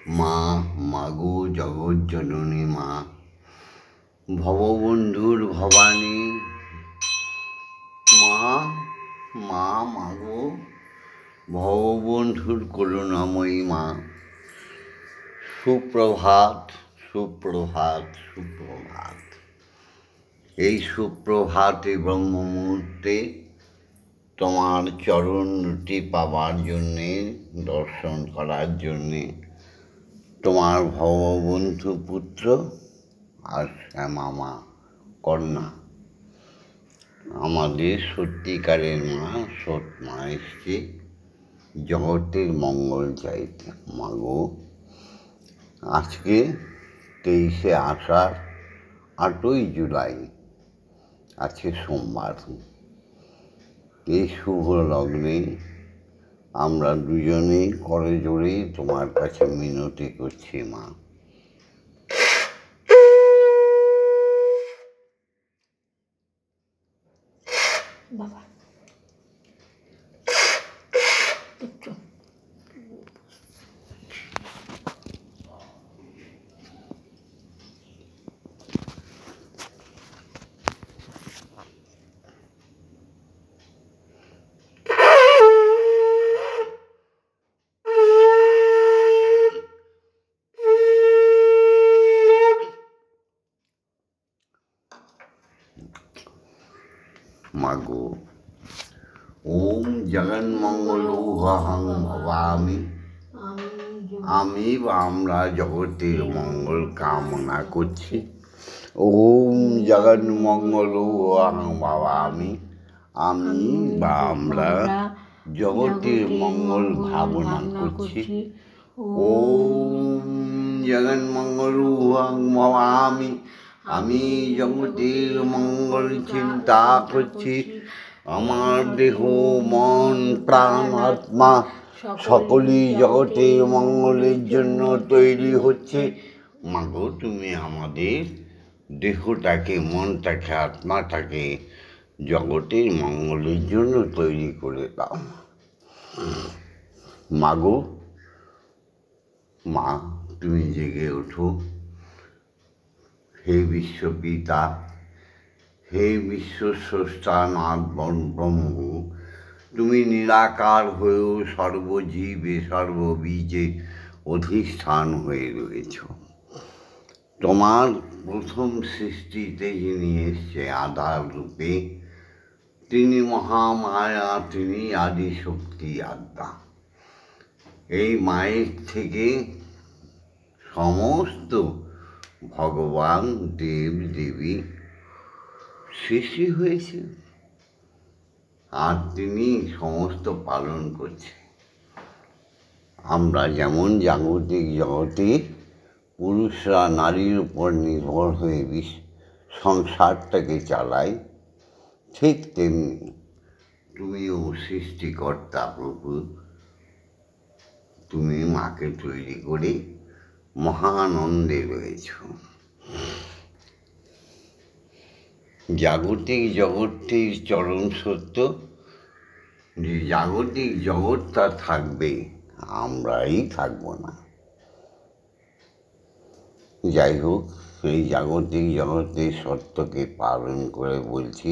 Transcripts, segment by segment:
মা, মাগো জগজ্জননী মা, ভববন্ধুর ভবানী মা, মা মাগো ভববন্ধুর করুণাময়ী মা। সুপ্রভাত, সুপ্রভাত, সুপ্রভাত। এই সুপ্রভাতে ব্রহ্ম মুহূর্তে তোমার চরণ দুটি পাবার জন্যে, দর্শন করার জন্যে তোমার ভববন্ধু পুত্র আর শ্যামা মা কন্যা, আমাদের সত্যিকারের মা, সৎ মা এসছে জগতের মঙ্গল চাইতে। মাগো, আজকে 23শে আষাঢ়, 8ই জুলাই, আজকে সোমবার। এই শুভ লগ্নে আমরা দুজনেই করে জোরে তোমার কাছে মিনতি করছি মা। বাবা একটু মাগো, ওম জগন্মঙ্গলোহং ভবামি, আমি বা আমরা জগতের মঙ্গল কামনা করছি। ওম জগন্মঙ্গলোহং ভবামি, আমি বা আমরা জগতের মঙ্গল ভাবনা করছি। ওম জগন্মঙ্গলোহং ভবামি, আমি জগতের মঙ্গল চিন্তা করছি। আমার দেহ, মন, প্রাণ, আত্মা সকলই জগতের মঙ্গলের জন্য তৈরি হচ্ছে। মাগো, তুমি আমাদের দেহটাকে, মনটাকে, আত্মাটাকে জগতের মঙ্গলের জন্য তৈরি করে দাও। মাগো, মা তুমি জেগে ওঠো। হে বিশ্বপিতা, হে বিশ্বস্রষ্টা নাথ ব্রহ্ম, তুমি নিরাকার হয়েও সর্বজীবে সর্ববীজে অধিষ্ঠান হয়ে রয়েছ। তোমার প্রথম সৃষ্টিতে যিনি এসছে আধার রূপে, তিনি মহামায়া, তিনি আদিশক্তি আদ্যা। এই মায়ের থেকে সমস্ত ভগবান, দেব দেবী সৃষ্টি হয়েছে, আর তিনি সমস্ত পালন করছে। আমরা যেমন জাগতিক জগতে পুরুষরা নারীর উপর নির্ভর হয়ে সংসারটাকে চালায়, ঠিক তেমনি তুমিও সৃষ্টিকর্তা প্রভু। তুমি মাকে তৈরি করে মহানন্দে রয়েছ। জাগতিক জগৎটির চরম সত্য যে জাগতিক জগৎটা থাকবে, আমরাই থাকবো না। যাই হোক, সেই জাগতিক জগতের সত্যকে পালন করে বলছি,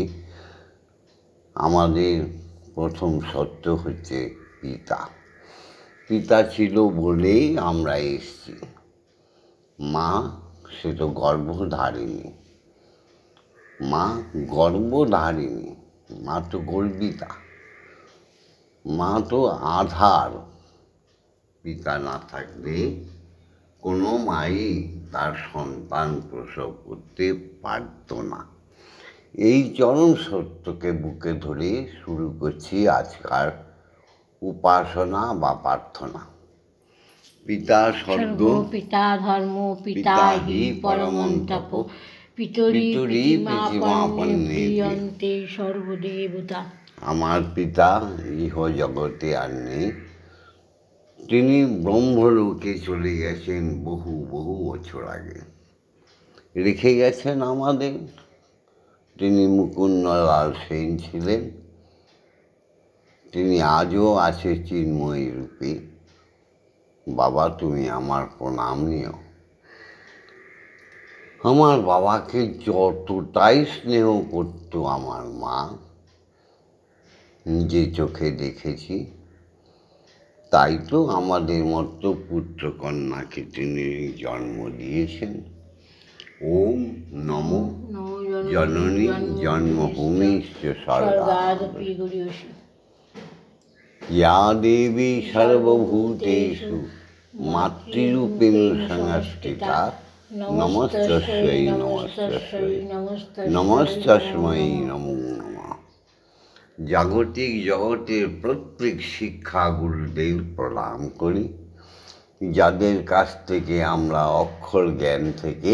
আমাদের প্রথম সত্য হচ্ছে পিতা। পিতা ছিল বলেই আমরা এসছি। মা সে তো গর্ভধারিণী, মা গর্ভধারিণী, মা তো গর্বিতা, মা তো আধার। পিতা না থাকলে কোনো মাই তার সন্তান প্রসব করতে পারত না। এই চরম সত্যকে বুকে ধরে শুরু করছি আজকার উপাসনা বা প্রার্থনা। পিতা স্বর্গ, পিতা ধর্ম, পিতা হি পরমন্তপ, পিতরি পৃথিবীমাপন্নে সর্বদেবতা। আমার পিতা ইহ জগতে আর নেই, তিনি ব্রহ্মলোকে চলে গেছেন বহু বহু বছর আগে। রেখে গেছেন আমাদের, তিনি মুকুন্দলাল সেন ছিলেন। তিনি আজও আছে চিন্ময়ী রূপে। বাবা তুমি আমার প্রণাম নিও। আমার বাবাকে যতটাই স্নেহ করত আমার মা, নিজে চোখে দেখেছি, তাই তো আমাদের মতো পুত্রকন্যাকে তিনি জন্ম দিয়েছেন। ওম নমো জননী জন্মভূমিশ্চ স্বর্গাদপি গরীয়সী। ইয়া দেবী সর্বভূতেষু মাতৃরূপেণ সংস্থিতা নমস্তস্যৈ নমস্তস্যৈ নমস্তস্मै নমো নমঃ। জাগতিক জগতের প্রত্যেক শিক্ষা গুরুদেব প্রণাম করি, যাদের কাছ থেকে আমরা অক্ষর জ্ঞান থেকে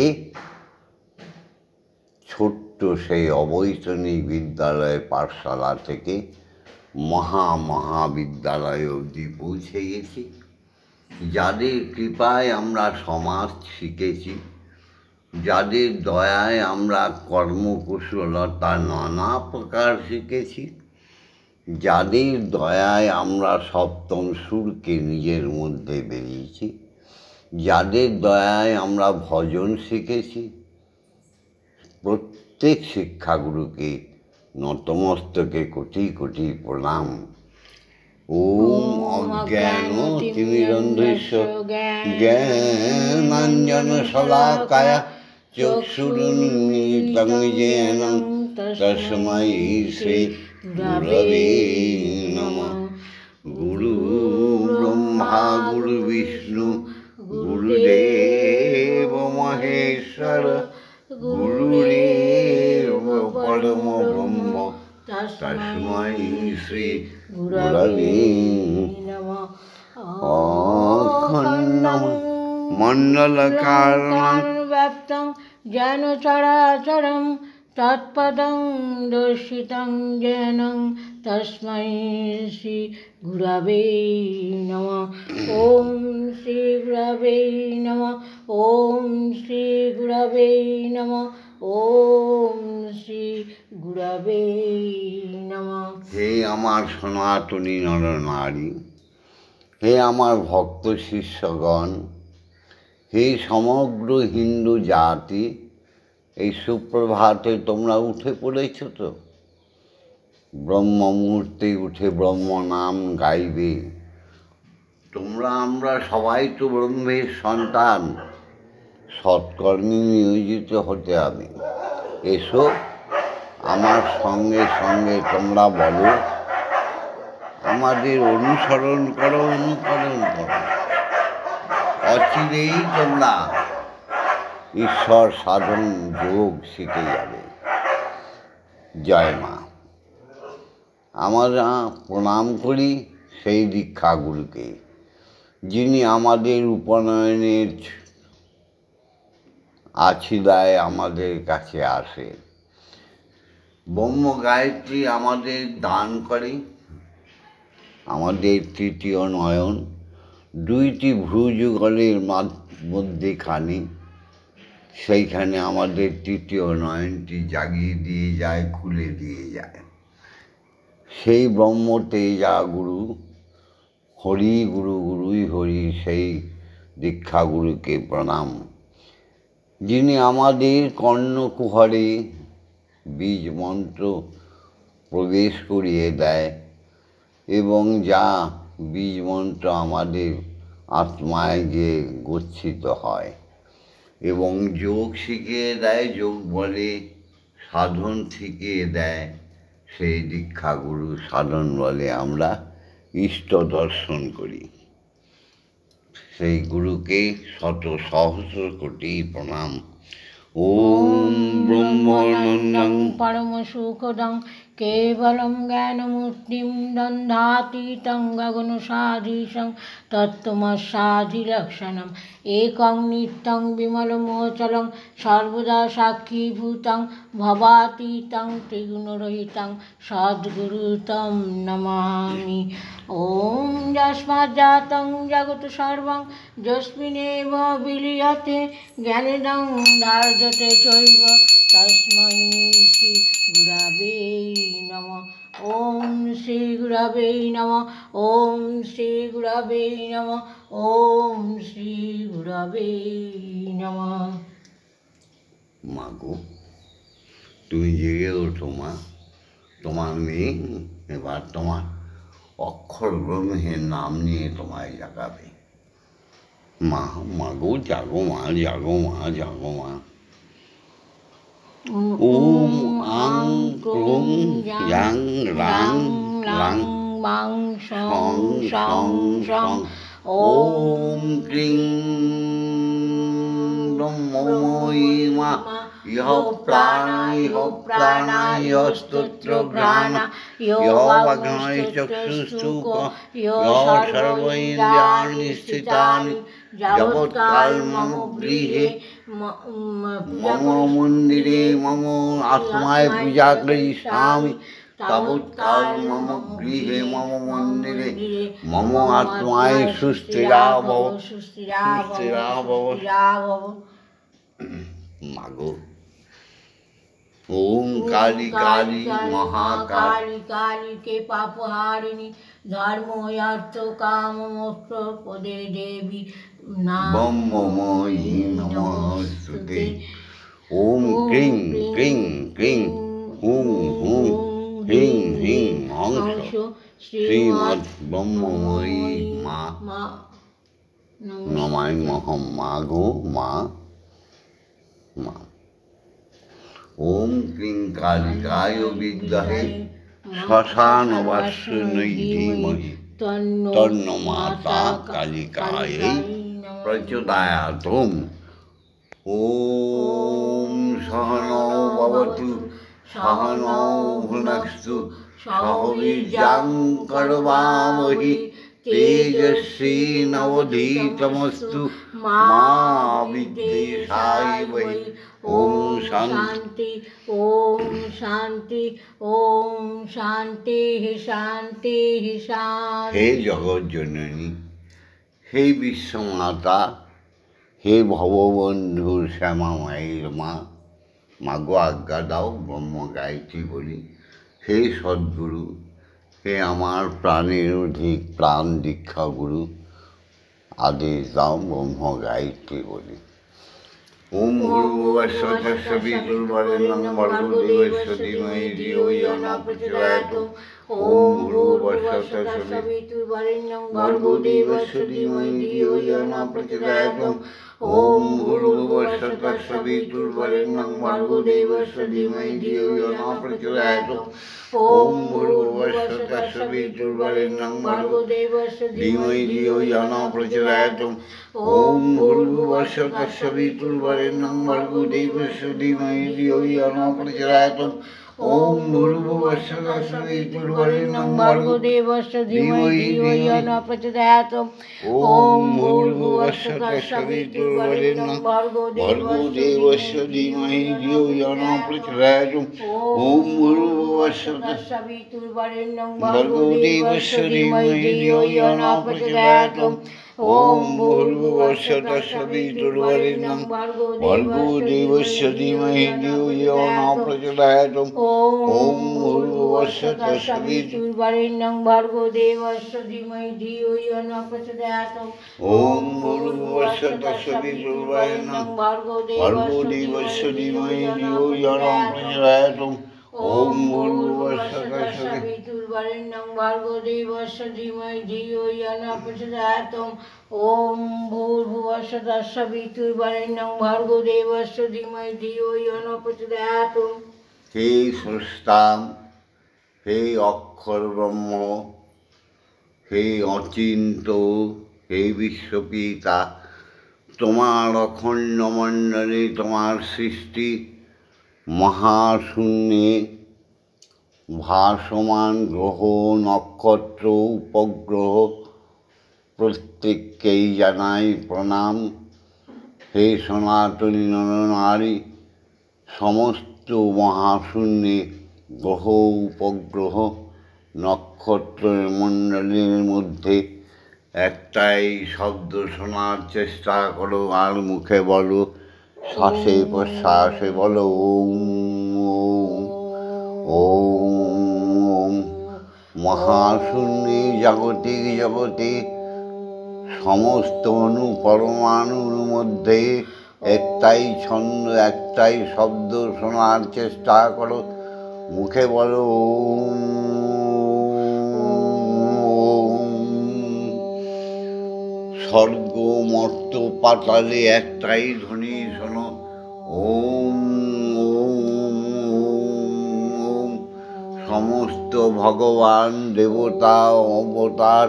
ছোট্ট সেই অবৈতনিক বিদ্যালয় পাঠশালা থেকে মহাবিদ্যালয় অবধি পৌঁছে গেছি, যাদের কৃপায় আমরা সমাজ শিখেছি, যাদের দয়ায় আমরা কর্মকুশলতা নানা প্রকার শিখেছি, যাদের দয়ায় আমরা সপ্তম সুরকে নিজের মধ্যে বেরিয়েছি, যাদের দয়ায় আমরা ভজন শিখেছি, প্রত্যেক শিক্ষাগুরুকে নতমস্তকে কোটি কোটি প্রণাম। ওম অজ্ঞান তিমিরন্ধস্য জ্ঞানাঞ্জন শলাকায়া চক্ষুরুন্মিলিতং येन তস্मै শ্রী গুরবে নমঃ। গুরু ব্রহ্মা গুরু বিষ্ণু গুরুদেব মহেশ্বর গুরুরেব পরম ব্রহ্ম তস্मै শ্রী গুরবে নমঃ। অখণ্ডং মণ্ডলকারণং ব্যাপ্তং যেন চরাচরম তৎপদং দর্শিতং যেন তস্मै শ্রী গুরবে নমঃ। ওম শ্রী গুরবে নমঃ। ওম শ্রী গুরবে নমঃ। ওম শ্রী গুরবে নমঃ। হে আমার সনাতনী নরনারী, হে আমার ভক্ত শিষ্যগণ, হে সমগ্র হিন্দু জাতি, এই সুপ্রভাতে তোমরা উঠে পড়েছ তো? ব্রহ্ম মুহূর্তে উঠে ব্রহ্ম নাম গাইবে। আমরা সবাই তো ব্রহ্মের সন্তান, সৎকর্মে নিয়োজিত হতে হবে। এসো আমার সঙ্গে সঙ্গে তোমরা বলো, আমাদের অনুকরণ করো। অচিরেই তোমরা ঈশ্বর সাধন যোগ শিখে যাবে। জয় মা। আমরা প্রণাম করি সেই দীক্ষাগুরুকে, যিনি আমাদের উপনয়নের আছিলায় আমাদের কাছে আসে। ব্রহ্ম গায়ত্রী আমাদের দান করে, আমাদের তৃতীয় নয়ন, দুইটি ভ্রুযুগলের মধ্যেখানে, সেইখানে আমাদের তৃতীয় নয়নটি জাগিয়ে দিয়ে যায়, খুলে দিয়ে যায়। সেই ব্রহ্মতেজা গুরু, হরি গুরু, গুরুই হরি, সেই দীক্ষাগুরুকে প্রণাম, যিনি আমাদের কর্ণকুহরে বীজ মন্ত্র প্রবেশ করিয়ে দেয় এবং যা বীজ মন্ত্র আমাদের আত্মায় যে গচ্ছিত হয় এবং যোগ শিখিয়ে দেয়, যোগ বলে সাধন শিখিয়ে দেয়, সেই দীক্ষাগুরু সাধন বলে আমরা ইষ্ট দর্শন করি। সেই গুরুকে শত সহস্র কোটি প্রণাম। ওম ব্রহ্মানন্দং পরম সুখদং কেবলম জ্ঞানমূর্তিম দ্বন্দ্বাতীতং গগনসাধীশং তত্ত্বমস্যাধিলক্ষণম একং নিত্যং বিমলমোচলং সর্বদা সাক্ষীভূতং ভবাতীতং ত্রিগুণরহিতং সদ্গুরুতম নমামি। ওম যস্মাজ্জাतं জগৎ সর্বং যস্মিন্নেব বিলীয়তে জ্ঞানেদং ধার্যতে চৈব তস্मै শ্রী গুরবে নমঃ। ওম শ্রী গুরবে নমঃ ওম শ্রী গুরবে নমঃ ওম শ্রী গুরবে নমঃ। মাগো তুমি জেগে ওঠো মা, তোমার মেয়ে এবার তোমার অক্ষর ব্রহ্মের নাম নিয়ে তোমায় জাগাবে। মা, মাগো জাগো মা, জাগো মা, জাগো মা। ওম আং ক্লুং ইয়াং রাং লাং বাং সং সং সং সং সং। ওম ক্লিং ব্রহ্মময়ী মা, ইহ প্রাণায় স্তোত্র ঘ্রাণ, ইহ বাঘ্নয় চক্ষুঃ, ইহ সর্বইন্দ্রিয়াণি স্থিতানি, যাবৎকাল মম গৃহে মম মন্দিরে মম আত্মায় পূজা করিষ্যামি, তাবৎকাল মম গৃহে মম মন্দিরে মম আত্মায় সুস্থিরা ভব, সুস্থিরা ভব। মাগো ওম কালী কালী মহাকালী, কালী কে পাপহারিণী, ধর্ম অর্থ কাম মোক্ষ পদে দেবী ব্রহ্মময়ী নমস্তুতে। ওম ক্লিং ক্লিং ক্লিং হুম হুম হ্রিং হ্রিং হংস শ্রীমৎ ব্রহ্মময়ী মা নমায় মহম। মাগো মা, মা। ওম ক্লিং কালিকায় বিদ্মহে শ্মশানবাসিনী ধীমহি, তন্নো মাতা কালিকাयै প্রচোদয়াৎ। ওম সহনৌ ভবতু সহনৌ ভুনক্তু, সহ বীর্যং করবাবহি, তেজস্বী নবধীতমস্তু মা বিদ্বিষায়। ওম শান্তি, ওম শান্তি, ওম শান্তি শান্তি শান্তি। হে জগৎ জননী, হে বিশ্বমাতা, হে ভববন্ধুর শ্যামা মায়ের মা, মাগো আজ্ঞা দাও ব্রহ্ম গায়ত্রী বলি। হে সদ্গুরু, হে আমার প্রাণের অধিক প্রাণ দীক্ষা গুরু, আদেশ দাও ব্রহ্ম গায়ত্রী বলি। ওম ভূর্ভুবস্য তস্য বিতুর্বরেণ্যং ভর্গো দেবস্য ধীমহি ধিয়ো ইয়ো ন প্রচোদয়াৎ। ওম ভূর্ভুবস্য তস্য বিতুর্বরেণ্যং ভর্গো দেবস্য ধীমহি ধিয়ো ইয়ো ন প্রচোদয়াৎ। ওম ভূর্ভুবস্য তস্য বিতুর্বরেণ্যং ভর্গো দেবস্য ধীমহি ধিয়ো ইয়ো ন প্রচোদয়াৎ। ওম ভূর্ভুবস্য তস্য বিতুর্বরেণ্যং ভর্গো দেবস্য ধীমহি ধিয়ো ইয়ো ন প্রচোদয়াৎ। ওম ভূর্ভুবস্য তস্য বিতুর্বরেণ্যং ভর্গো দেবস্য ধীমহি ধিয়ো ইয়ো ন প্রচোদয়াৎ। ওম ভূর্ভুবস্য তস্য বিতুর্বরেণ্যং ভর্গো দেবস্য ধীমহি ধিয়ো ইয়ো ন প্রচোদয়াৎ। ওম ভূর্ভুবস্য তস্য বিতুর্বরেণ্যং ভর্গো দেবস্য ধীমহি ধিয়ো ইয়ো ন প্রচোদয়াৎ। ওম ভূর্ভুবস্য তস্য বিতুর্বরেণ্যং ভর্গো দেবস্য ধীমহি ধিয়ো ইয়ো ন প্রচোদয়াৎ। ওম ভূর্ভুবস্য তস্য বিতুর্বরেণ্যং ভর্গো দেবস্য ধীমহি ধিয়ো ইয়ো ন প্রচোদয়াৎ। ওম ভূর্ভুবস্য তস্য বিতুর্বরেণ্যং ভর্গো দেবস্য ধীমহি ধিয়ো ইয়ো ন প্রচোদয়াৎ। ওম ভূর্ভুবস্য তস্য বিতুর্বরেণ্যং ভর্গো দেবস্য ধীমহি ধিয়ো ইয়ো ন প্রচোদয়াৎ। ওম ভূর্ভুবস্য তস্য বিতুর্বরেণ্যং ভর্গো দেবস্য ধীমহি ধিয়ো ইয়ো ন প্রচোদয়াৎ। ওম ভূর্ভুবস্য তস্য বিতুর্বরেণ্যং ভর্গো দেবস্য ধীমহি ধিয়ো ইয়ো ন প্রচোদয়াৎ। হে স্রষ্টা, হে অক্ষর ব্রহ্ম, হে অচিন্ত, হে বিশ্বপিতা, তোমার অখণ্ড মণ্ডলে তোমার সৃষ্টি মহাশূন্যে ভাসমান গ্রহ নক্ষত্র উপগ্রহ প্রত্যেককেই জানাই প্রণাম। হে সনাতনী নরনারী, সমস্ত মহাশূন্যে গ্রহ উপগ্রহ নক্ষত্রের মণ্ডলের মধ্যে একটাই শব্দ শোনার চেষ্টা করো আর মুখে বলো, শ্বাসে প্রশ্বাসে বলো ওম ওম ওম ওম। মহাশূন্যে জাগতিক জগতে সমস্ত অণু পরমাণুর মধ্যে একটাই ছন্দ, একটাই শব্দ শোনার চেষ্টা করো। মুখে বলো ওম। স্বর্গ মর্ত পাতালে একটাই ধ্বনি শোনো, ওম ওম ওম। সমস্ত ভগবান দেবতা অবতার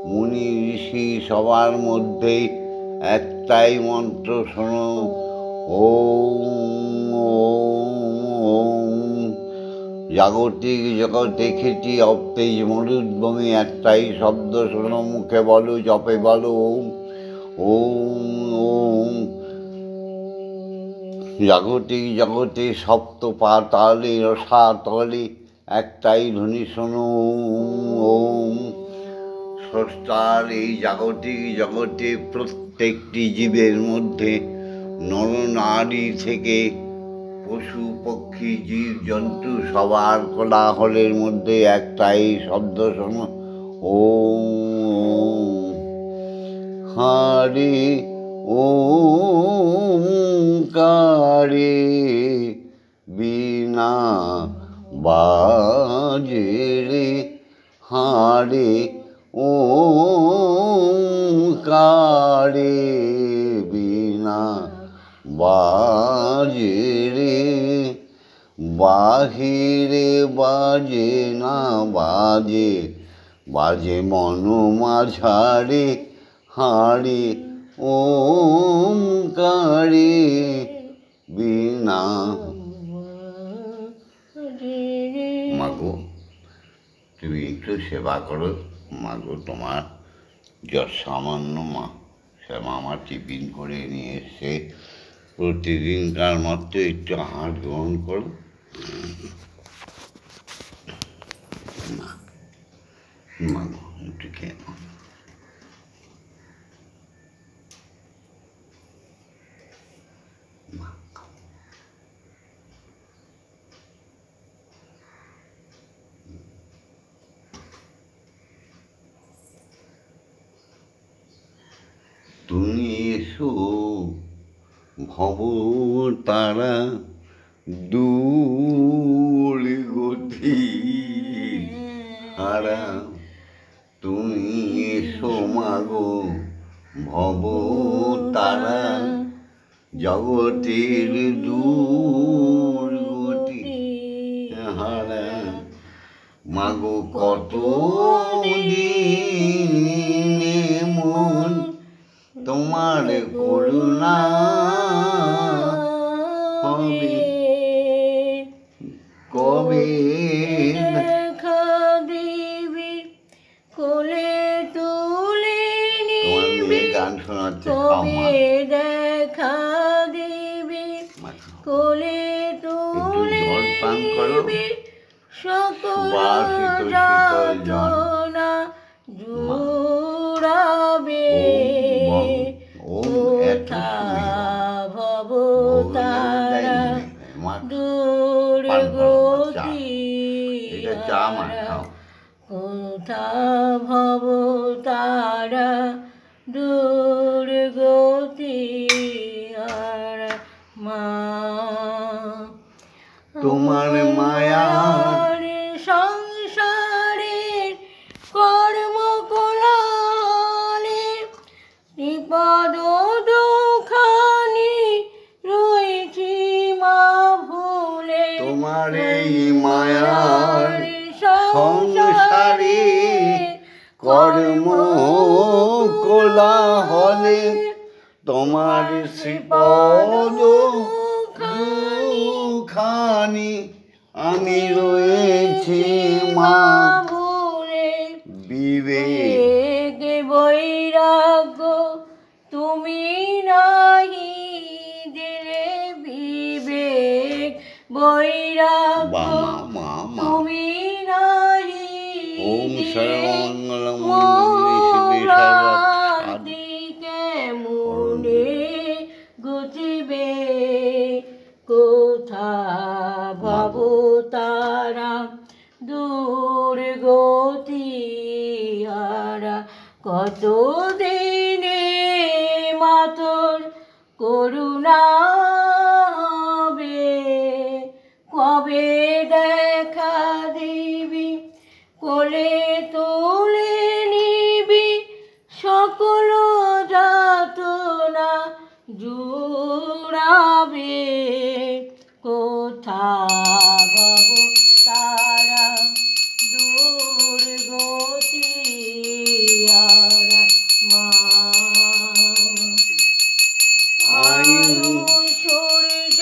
মুনি ঋষি সবার মধ্যে একটাই মন্ত্র শোনো, ওম ওম। জাগতিক জগতে খ্যাতি অপ্তেজ মরুদ্ভূমি একটাই শব্দ শোনো। মুখে বলো, জপে বলো ওম ওম ওম। জাগতিক জগতে সপ্ত পাতালে রসাতলে একটাই ধ্বনি শোনো, ওম। স্রষ্টার এই জাগতিক জগতে প্রত্যেকটি জীবের মধ্যে নরনারী থেকে পশু পক্ষী জীব জন্তু সবার কোলাহলের মধ্যে একটাই শব্দ শোনো, ওম। হরে ওঙ্কারে বীণা বাজে রে, হরে ওঙ্কারে বীণা বাজে রে। বাহিরে বাজে না বাজে, বাজে মন মাঝারে, হারে ওঙ্কারে বীণা। মাগো তুমি একটু সেবা করো। মাগো তোমার যত সামান্য সেবা আমার টিফিন করে নিয়ে এসে প্রতিদিনকার মতো একটু আহার গ্রহণ করো। মাগো একটু খেয়ে নাও। তুমি এসো ভব তারা দূর গতি হারা। তুমি এসো মাগো ভব তারা জগতের দূর গতি হারা। মাগো কত দিনে মন তোমার করুণা হবে, কবে দেখা দিবি কোলে তুলে নিবি, গান শোনাচ্ছে, কবে দেখা দিবি কোলে তুলে নিবি, সকল যাতনা জুড়াবে। কোথা ভব তারা দূর গতি হারা, কোথা ভব তারা দূর গতি হারা। মা তোমার মায়ার সংসারের কর্ম কোলাহলে বিপদ দুখানি রয়েছি মা ভুলে। তোমার এই মায়ার সংসারে কর্ম কোলাহলে তোমার শ্রীপদ দুখানি আমি রয়েছি মা ভুলে। বিবেক বৈরাগ্য তুমি নাহি দিলে, বিবেক বৈরাগ্য তুমি নাহি সর্বমঙ্গলম দিকে মুনে গুছিবে। কোথা ভব তারা দূর গতি তোর করুণা হবে, কবে দেখা দিবি, কোলে তুলে নিবি, সকল যাতনা জুড়াবে। কোথা ভব তারা দুর্গতি মা, আয়ু সূর্য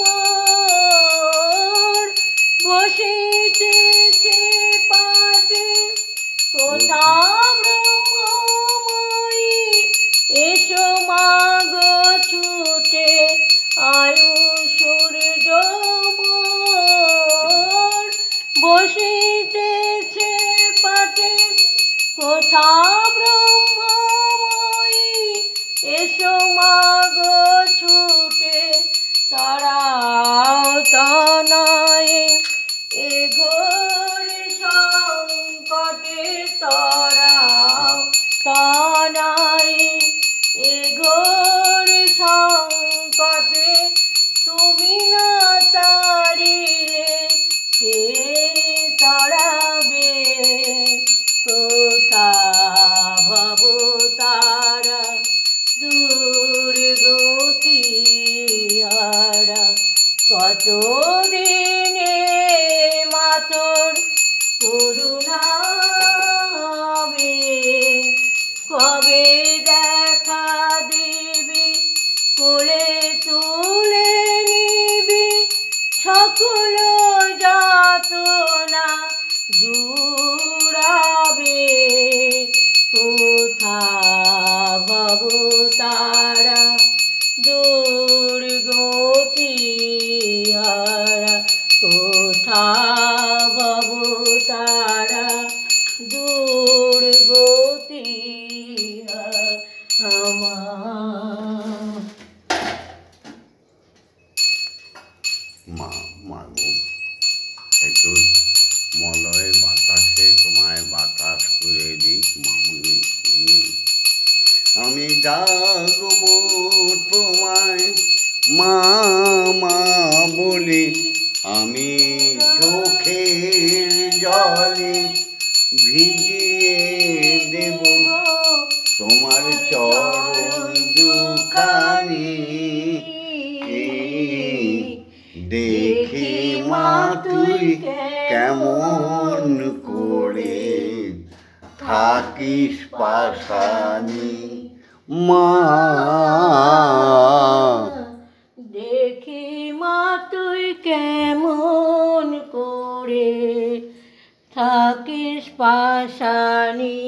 মোর বসিতেছে পাটে, কোথা ব্রহ্মময়ী এসো মা গো ছুটে। আয়ু সূর্য মোর বসিতেছে পাটে, কোথা ব্রহ্মময়ী এসো মা গো ছুটে। তারাও তনয়ে এ ঘোর সংকটে, তারাও তনয়ে এ ঘোর সংকটে, তুমি না তারিলে কে তাড়াবে। কোথা ভব তারা দুর্গতি হারা, কত দিনে মা তোর করুণা হবে, কবে দেখা দিবি, কোলে তুলে নিবি, সকল যাতনা জুড়াবে। কোথা ভব তারা দুর্গতি হারা, কোথা ভব তারা দুর্গতি আমার। মা মাগো একটু মলয় বাতাসে তোমায় বাতাস করে দিক মামনি। আমি ডাকবো তোমায় মা মা বলি, আমি চোখের জলে ভিজিয়ে দেব তোমার চরণ দুখানি। দেখি মা তুই কেমন করে থাকিস পাশানি মা। দেখি মা তুই কেমন করে থাকিস পাশানি।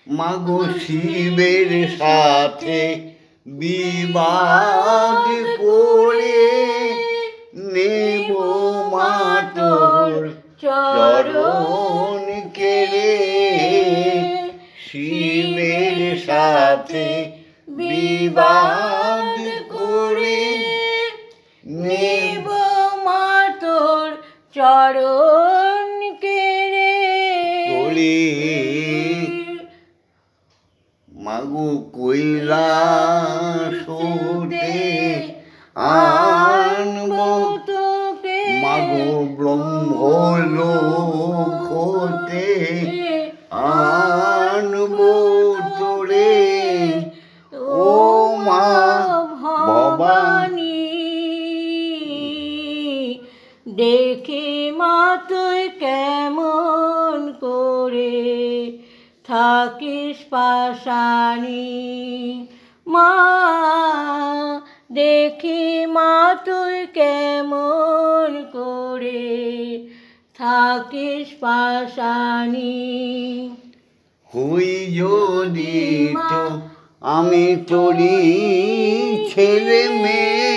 মাগো শিবের সাথে বিবাদ করে নেব মা তোর চরণ কেড়ে। শিবের সাথে বিবাদ করে নেব মা তোর চরণ কেড়ে। মাগো কৈলাস হতে আনবো তোকে, মাগো ব্রহ্মলোক হতে আনবো তোরে। ও মা ভবানী, দেখি মা তুই কেমন করে থাকিস পাশানি মা। দেখি মা তুই কেমন করে থাকিস পাশানি। হই যদি তো আমি তোরি ছেলে মেয়ে,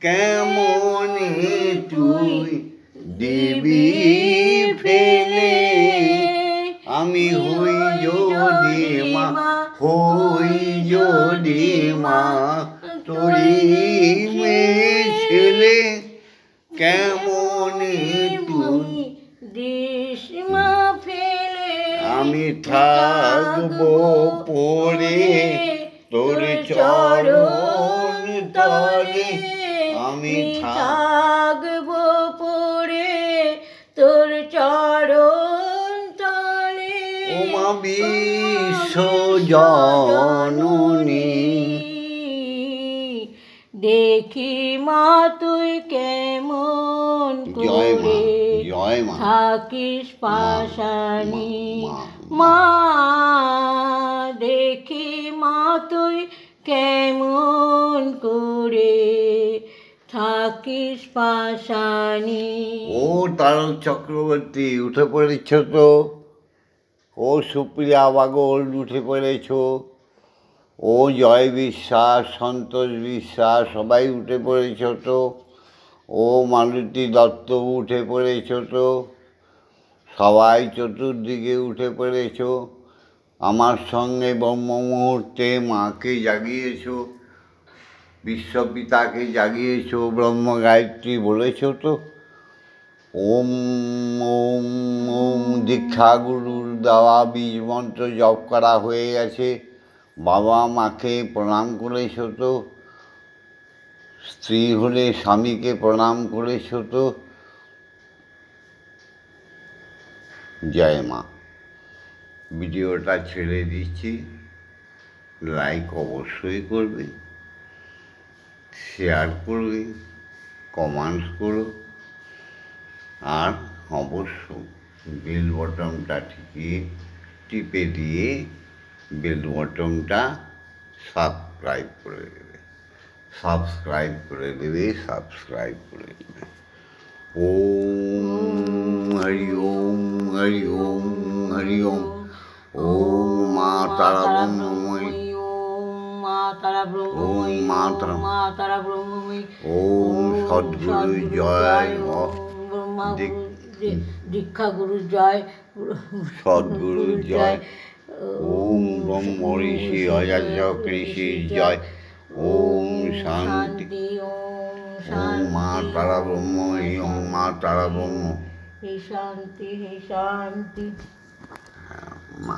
কেমন তুই দিবি ফেলে। আমি হই যদি মা, হই যদি মা তোরি মেয়ে ছেলে, কেমন তুই দিস মা ফেলে। আমি থাকবো পড়ে তোর চরণ তলে আমি থাকবো পড়ে, তোর চরণ তলে ও মা বিশ্ব জননী। দেখি মা তুই কেমন করে থাকিস পাশানি, মা দেখি মা তুই কেমন করে থাকিস পাশানি। ও তারক চক্রবর্তী উঠে পড়েছ তো, ও সুপ্রিয়া বাগল উঠে পড়েছ, ও জয় বিশ্বাস, সন্তোষ বিশ্বাস সবাই উঠে পড়েছ তো, ও মালতী দত্ত উঠে পড়েছ তো, সবাই চতুর্দিকে উঠে পড়েছ। আমার সঙ্গে ব্রহ্ম মুহূর্তে মাকে জাগিয়েছ, বিশ্বপিতাকে জাগিয়েছ, ব্রহ্ম গায়ত্রী বলেছ তো। ওম ওম ওম দীক্ষাগুরুর দেওয়া বীজ মন্ত্র জপ করা হয়ে গেছে, বাবা মাকে প্রণাম করেছ তো, স্ত্রী হলে স্বামীকে প্রণাম করেছ তো। জয় মা। ভিডিওটা ছেড়ে দিচ্ছি, লাইক অবশ্যই করবে, শেয়ার করবে, কমেন্টস করো, আর অবশ্য বেল বটনটা টিপে দিয়ে বেল বটনটা সাবস্ক্রাইব করে দেবে, সাবস্ক্রাইব করে দেবে। ওম হরি ওম হরি ওম হরি ওম। ওম মা তারা ব্রহ্মময়ী, মা তারা ব্রহ্মময়ী, মা তারা ব্রহ্মময়ী। ওম সদ্গুরু জয়, দীক্ষা গুরু জয়, সদ্গুরু জয়। ওম ব্রহ্ম ঋষি অজাজক ঋষির জয়। ওম শান্তি। ওম মা তারা ব্রহ্মময়ী, ওম মা তারা ব্রহ্ম। হে শান্তি, হে শান্তি। মা